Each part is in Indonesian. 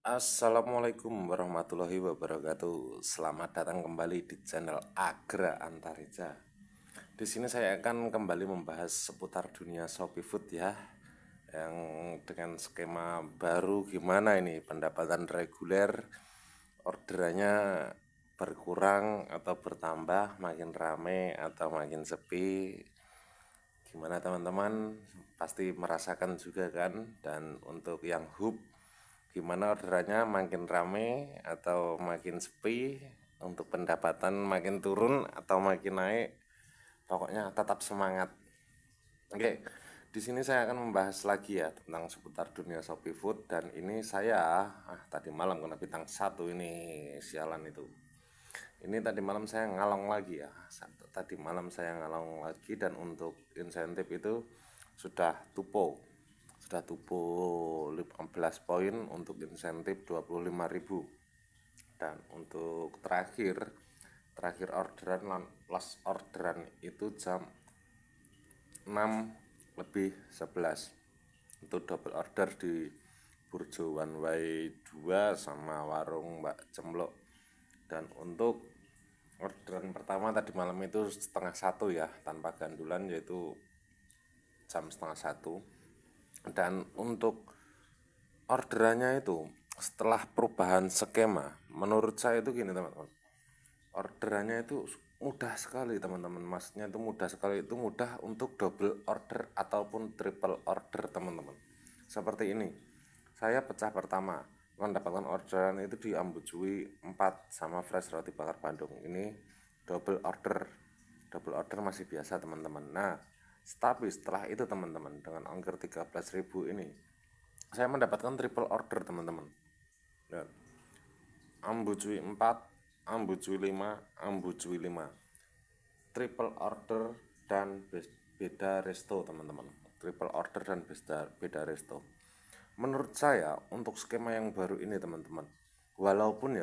Assalamualaikum warahmatullahi wabarakatuh. Selamat datang kembali di channel Agra Antareja. Di sini saya akan kembali membahas seputar dunia Shopee Food ya. Yang dengan skema baru gimana ini pendapatan reguler, orderannya berkurang atau bertambah, makin rame atau makin sepi. Gimana teman-teman? Pasti merasakan juga kan? Dan untuk yang hub, gimana orderannya makin rame atau makin sepi? Untuk pendapatan makin turun atau makin naik? Pokoknya tetap semangat. Oke, di sini saya akan membahas lagi ya tentang seputar dunia Shopee Food. Dan ini saya tadi malam kena bintang satu ini, sialan itu. Ini tadi malam saya ngalong lagi ya. Tadi malam saya ngalong lagi, dan untuk insentif itu sudah tupo. Sudah tupo 15 poin untuk insentif 25.000. Dan untuk terakhir orderan, last orderan itu jam 6:11. Itu double order di Burjo One Way 2 sama warung Mbak Cemlok. Dan untuk orderan pertama tadi malam itu setengah satu ya, tanpa gandulan, yaitu jam setengah satu. Dan untuk orderannya itu setelah perubahan skema, menurut saya itu gini teman-teman, orderannya itu mudah sekali teman-teman. Maksudnya itu mudah sekali, itu mudah untuk double order ataupun triple order teman-teman. Seperti ini, saya pecah pertama mendapatkan orderan itu di Ambujui 4 sama fresh roti bakar Bandung. Ini double order. Double order masih biasa teman-teman. Nah, tapi setelah itu teman-teman, dengan ongkir 13.000 ini, saya mendapatkan triple order teman-teman. Nah, Ambujui 4, Ambujui 5, Ambujui 5. Triple order dan beda resto teman-teman. Triple order dan beda resto. Menurut saya untuk skema yang baru ini teman-teman, walaupun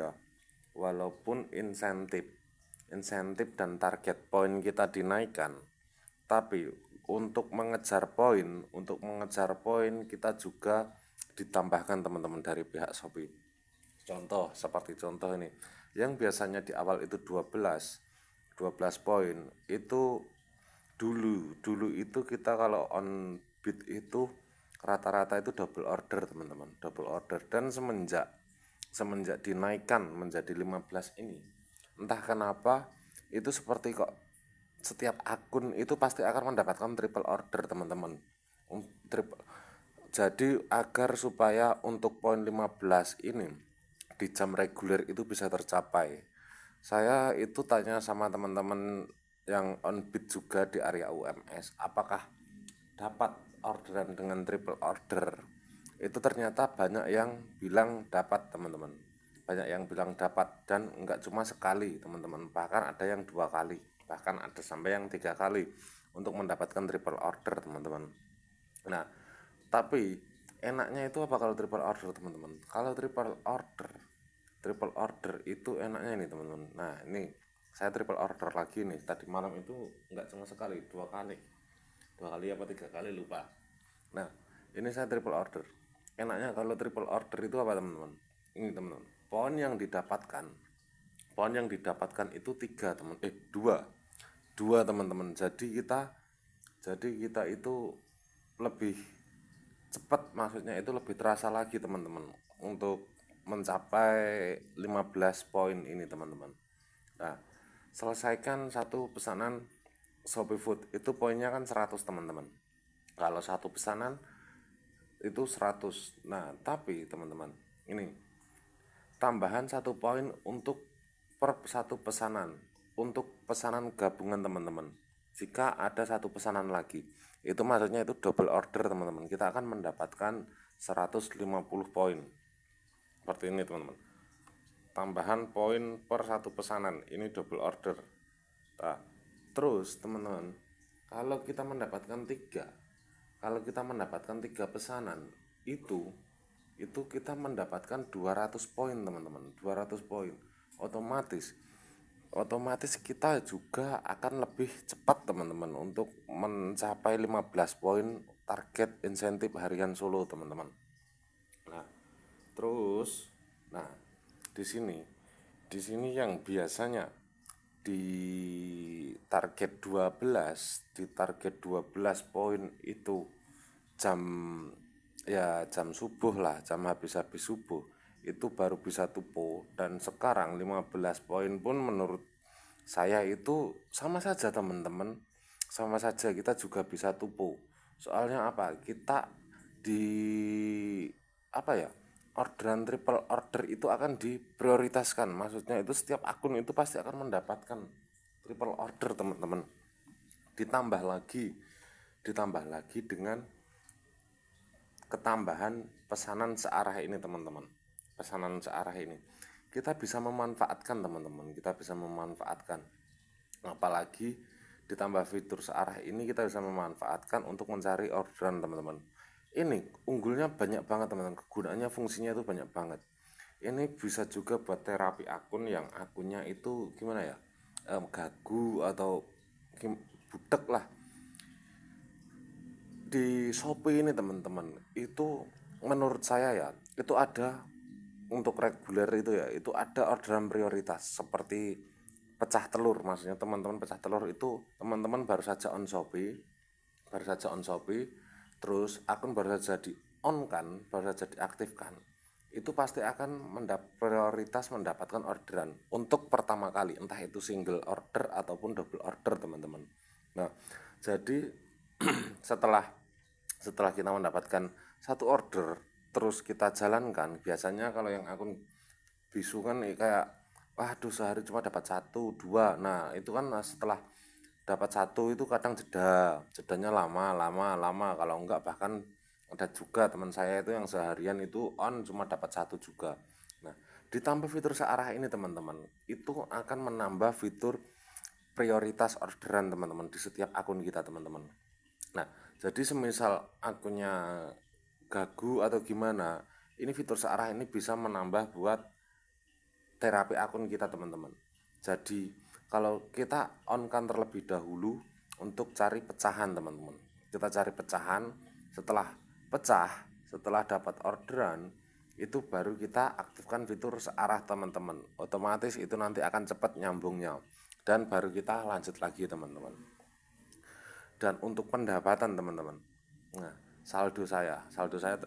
insentif dan target poin kita dinaikkan, tapi untuk mengejar poin kita juga ditambahkan teman-teman dari pihak Shopee. Seperti contoh ini, yang biasanya di awal itu 12 poin, itu dulu itu kita kalau on bid itu rata-rata itu double order teman-teman, double order. Dan semenjak dinaikkan menjadi 15 ini, entah kenapa itu seperti kok setiap akun itu pasti akan mendapatkan triple order teman-teman. Jadi agar supaya untuk poin 15 ini di jam reguler itu bisa tercapai, saya itu tanya sama teman-teman yang on bid juga di area UMS, apakah dapat orderan dengan triple order. Itu ternyata banyak yang bilang dapat teman-teman, banyak yang bilang dapat, dan enggak cuma sekali teman-teman, bahkan ada yang 2 kali, bahkan ada sampai yang 3 kali untuk mendapatkan triple order teman-teman. Nah, tapi enaknya itu apa kalau triple order teman-teman? Kalau triple order itu enaknya ini teman-teman. Nah, ini saya triple order lagi nih. Tadi malam itu nggak cuma sekali, 2 kali. 2 kali apa 3 kali lupa. Nah, ini saya triple order. Enaknya kalau triple order itu apa teman-teman? Ini teman-teman, poin yang didapatkan itu dua, teman-teman. Jadi kita itu lebih cepat, maksudnya itu lebih terasa lagi teman-teman untuk mencapai 15 poin ini teman-teman. Nah, selesaikan satu pesanan Shopee Food itu poinnya kan 100 teman-teman. Kalau satu pesanan itu 100. Nah, tapi teman-teman, ini tambahan 1 poin untuk per satu pesanan, untuk pesanan gabungan teman-teman. Jika ada satu pesanan lagi, itu maksudnya itu double order teman-teman, kita akan mendapatkan 150 poin. Seperti ini teman-teman, tambahan poin per satu pesanan, ini double order. Nah, terus teman-teman, kalau kita mendapatkan tiga pesanan, itu kita mendapatkan 200 poin teman-teman, 200 poin. Otomatis kita juga akan lebih cepat teman-teman untuk mencapai 15 poin target insentif harian Solo teman-teman. Nah, Terus, nah di sini, yang biasanya di target 12 poin itu jam jam subuh lah, jam habis-habis subuh itu baru bisa tupo, dan sekarang 15 poin pun menurut saya itu sama saja teman-teman, sama saja kita juga bisa tupo. Soalnya apa? Kita di apa ya? Orderan triple order itu akan diprioritaskan. Maksudnya itu setiap akun itu pasti akan mendapatkan triple order, teman-teman. Ditambah lagi, dengan ketambahan pesanan searah ini, teman-teman. Pesanan searah ini kita bisa memanfaatkan, teman-teman. Kita bisa memanfaatkan, apalagi ditambah fitur searah ini kita bisa memanfaatkan untuk mencari orderan, teman-teman. Ini unggulnya banyak banget, teman-teman. Kegunaannya, fungsinya itu banyak banget. Ini bisa juga buat terapi akun yang akunnya itu gimana ya, gagu atau butek lah. Di Shopee ini, teman-teman, itu menurut saya ya, itu ada untuk reguler itu ya, itu ada orderan prioritas seperti pecah telur. Maksudnya teman-teman, pecah telur itu teman-teman baru saja on Shopee, terus akun baru saja di on kan, baru saja diaktifkan, itu pasti akan prioritas mendapatkan orderan untuk pertama kali, entah itu single order ataupun double order, teman-teman. Nah, jadi setelah kita mendapatkan satu order, terus kita jalankan. Biasanya kalau yang akun bisu kan kayak, waduh sehari cuma dapat satu dua. Nah itu kan setelah dapat satu itu kadang jedanya lama, kalau enggak bahkan ada juga teman saya itu yang seharian itu on cuma dapat satu juga. Nah, ditambah fitur searah ini, teman-teman, itu akan menambah fitur prioritas orderan, teman-teman, di setiap akun kita, teman-teman. Nah, jadi semisal akunnya gagu atau gimana, ini fitur searah ini bisa menambah buat terapi akun kita, teman-teman. Jadi kalau kita on kan terlebih dahulu untuk cari pecahan, teman-teman. Kita cari pecahan, setelah dapat orderan, itu baru kita aktifkan fitur searah, teman-teman. Otomatis itu nanti akan cepat nyambungnya, dan baru kita lanjut lagi, teman-teman. Dan untuk pendapatan, teman-teman, nah saldo saya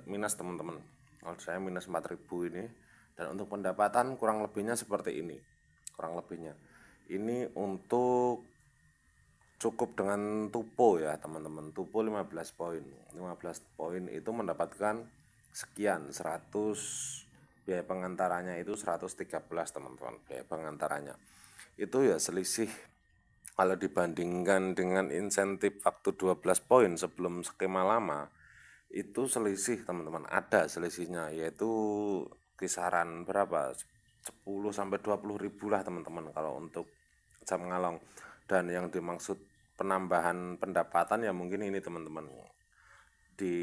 minus, teman-teman. Saldo saya minus 4.000 ini. Dan untuk pendapatan kurang lebihnya seperti ini, ini untuk cukup dengan tupo ya, teman-teman. Tupo 15 poin itu mendapatkan sekian, 100, biaya pengantaranya itu 113, teman-teman. Biaya pengantaranya itu ya selisih, kalau dibandingkan dengan insentif waktu 12 poin sebelum skema lama, itu selisih, teman-teman. Ada selisihnya, yaitu kisaran berapa, 10 sampai 20 ribu lah, teman-teman, kalau untuk jam ngalong. Dan yang dimaksud penambahan pendapatan ya mungkin ini, teman-teman, di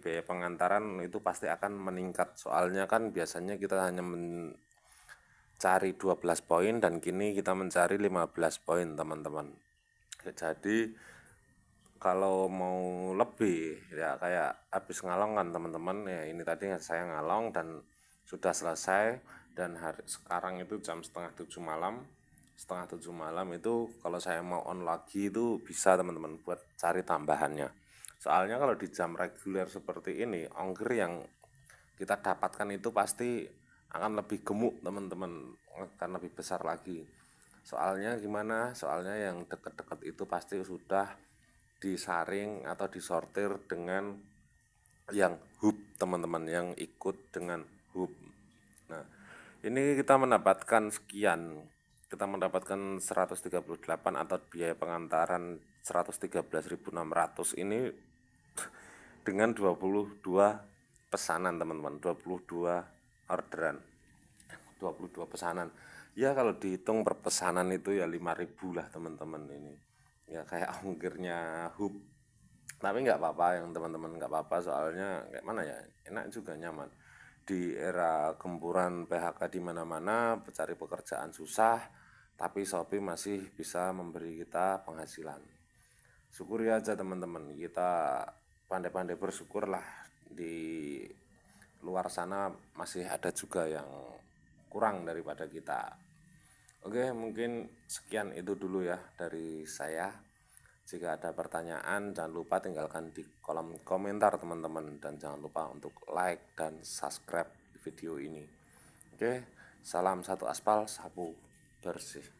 biaya pengantaran itu pasti akan meningkat. Soalnya kan biasanya kita hanya mencari 12 poin dan kini kita mencari 15 poin, teman-teman. Jadi kalau mau lebih ya kayak habis ngalong kan, teman-teman, ya ini tadi saya ngalong dan sudah selesai, dan sekarang itu jam setengah tujuh malam itu kalau saya mau on lagi itu bisa, teman-teman, buat cari tambahannya. Soalnya kalau di jam reguler seperti ini, ongkir yang kita dapatkan itu pasti akan lebih gemuk, teman-teman, akan lebih besar lagi. Soalnya gimana? Soalnya yang deket-deket itu pasti sudah disaring atau disortir dengan yang hub, teman-teman, yang ikut dengan hub. Nah, ini kita mendapatkan sekian, kita mendapatkan 138 atau biaya pengantaran 113.600 ini dengan 22 pesanan, teman-teman. 22 orderan, 22 pesanan. Ya kalau dihitung per pesanan itu ya 5.000 lah, teman-teman. Ini ya kayak ongkirnya hub. Tapi nggak apa-apa yang teman-teman, nggak apa-apa, soalnya kayak mana ya, enak juga, nyaman. Di era gempuran PHK di mana-mana, cari pekerjaan susah, tapi Shopee masih bisa memberi kita penghasilan. Syukuri aja, teman-teman, kita pandai-pandai bersyukurlah di luar sana masih ada juga yang kurang daripada kita. Oke, mungkin sekian itu dulu ya dari saya. Jika ada pertanyaan, jangan lupa tinggalkan di kolom komentar teman-teman. Dan jangan lupa untuk like dan subscribe video ini. Oke, salam satu aspal, sapu bersih.